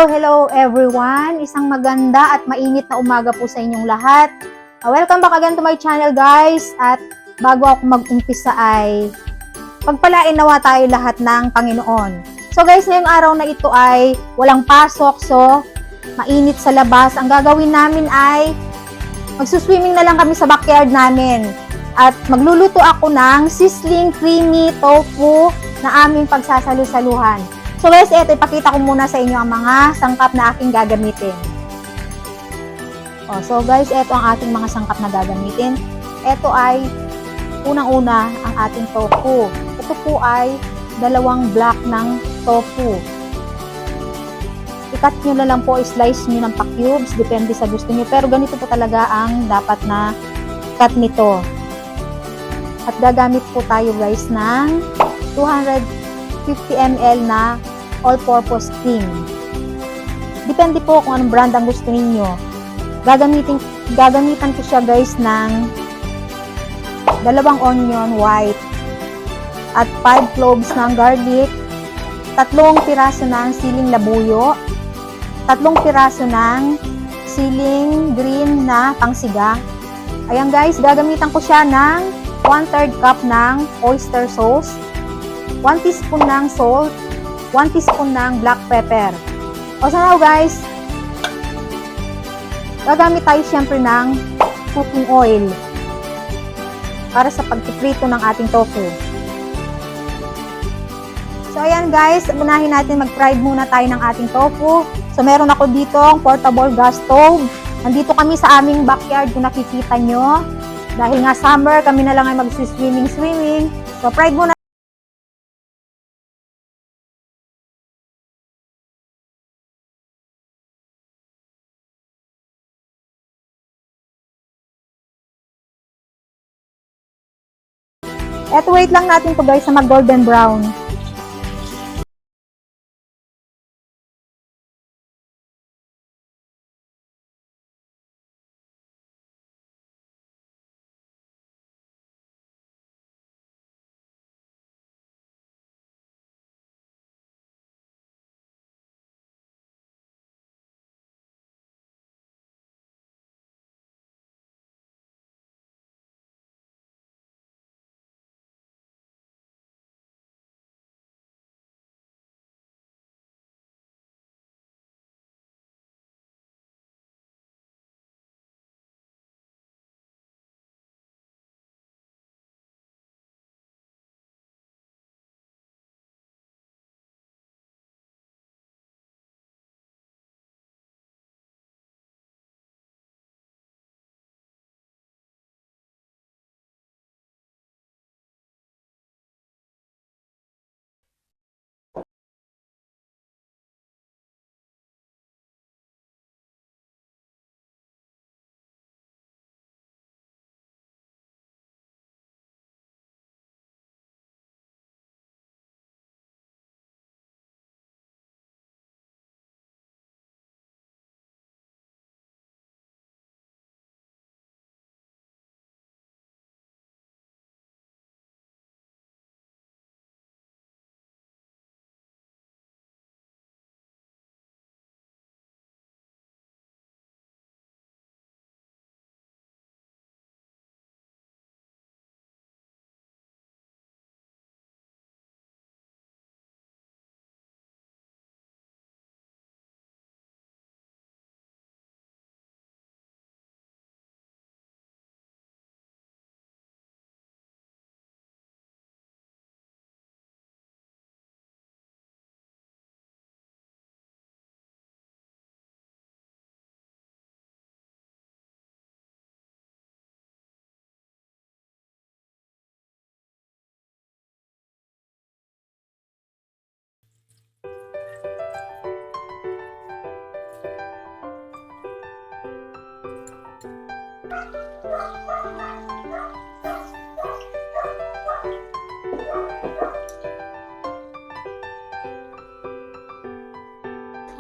Hello everyone! Isang maganda at mainit na umaga po sa inyong lahat. Welcome back again to my channel guys. At bago ako mag-umpisa ay pagpalain nawa tayo lahat ng Panginoon. So guys, ngayong araw na ito ay walang pasok, so mainit sa labas. Ang gagawin namin ay magsuswimming na lang kami sa backyard namin. At magluluto ako ng sizzling creamy tofu na aming pagsasalu-saluhan. So guys, eto, ipakita ko muna sa inyo ang mga sangkap na aking gagamitin. So guys, eto ang ating mga sangkap na gagamitin. Eto ay, unang-una, ang ating tofu. Ito po ay 2 block ng tofu. I-cut nyo na lang po, i-slice nyo ng pa-cubes, depende sa gusto nyo. Pero ganito po talaga ang dapat na cut nito. At gagamit po tayo guys ng 250 ml na all-purpose cream. Depende po kung anong brand ang gusto ninyo. Gagamitan ko siya guys ng 2 onion white at 5 cloves ng garlic, 3 piraso ng siling labuyo, 3 piraso ng siling green na pangsiga. Ayan guys, gagamitan ko siya ng 1/3 cup ng oyster sauce, 1 teaspoon ng salt, 1 teaspoon ng black pepper. O so now guys, gagamit tayo syempre ng cooking oil para sa pagpiprito ng ating tofu. So ayan guys, unahin natin mag-fry muna tayo ng ating tofu. So meron ako dito portable gas stove. Nandito kami sa aming backyard kung nakikita nyo. Dahil nga summer, kami na lang ay mag-swimming. So fried muna. Eto, wait lang natin to guys na mag-golden brown.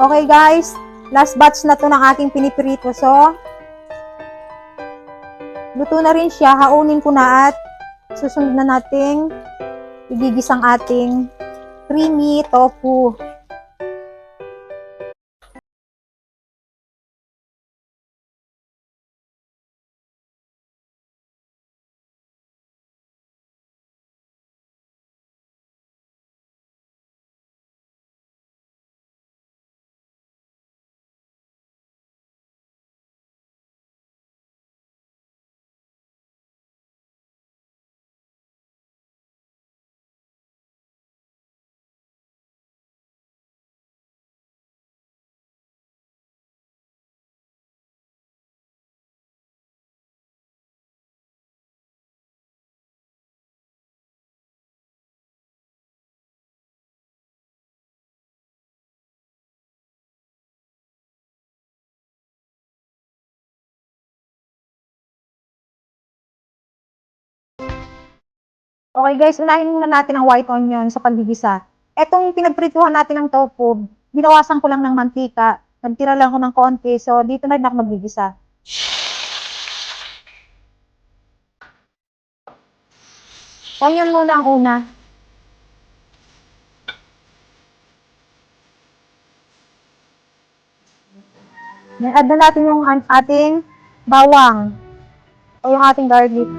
Okay guys, last batch na to ng aking pinipirito. So, luto na rin siya. Haunin ko na at susunod na nating igigis ang ating creamy tofu. Okay guys, unahin muna natin ang white onion sa paggigisa. Etong pinagprituhan natin ng tofu, binawasan ko lang ng mantika. Nagtira lang ako ng konti, so dito na rin ako maggigisa. Onion muna ang una. Then add na natin yung ating bawang o yung ating garlic.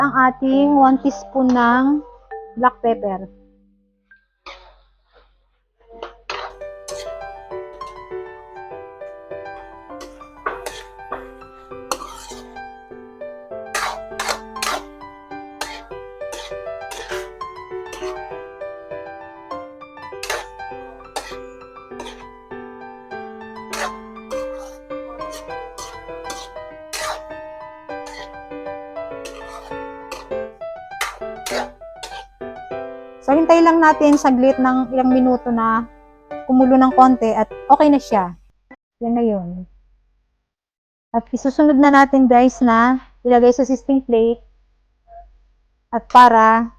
Ang ating 1 teaspoon ng black pepper. So, hintay lang natin saglit ng ilang minuto na kumulo ng konti at okay na siya. Yan na yun. At isusunod na natin guys na ilagay sa sisting plate at para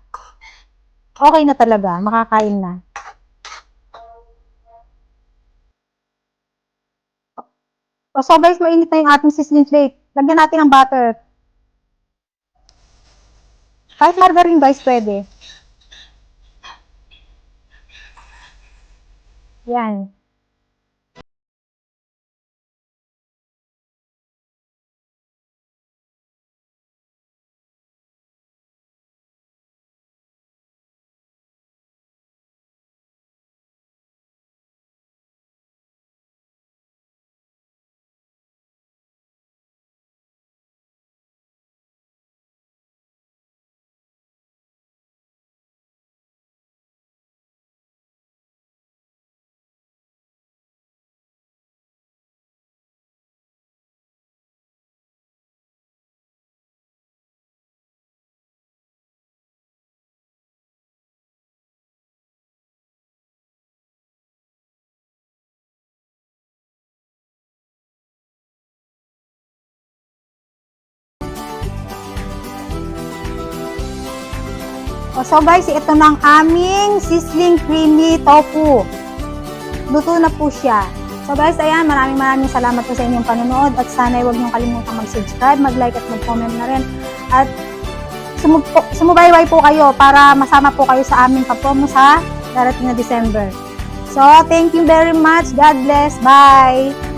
okay na talaga, makakain na. So guys, mainit na yung ating sizzling plate. Lagyan natin ng butter. Kahit margarine guys, pwede. Yan. So guys, ito na ang aming sizzling creamy tofu. Luto na po siya. So guys, ayan, maraming salamat po sa inyong panonood at sana huwag niyong kalimutang mag-subscribe, mag-like at mag-comment na rin. At sumubaybay po kayo para masama po kayo sa aming papromo sa darating na December. So, thank you very much. God bless. Bye!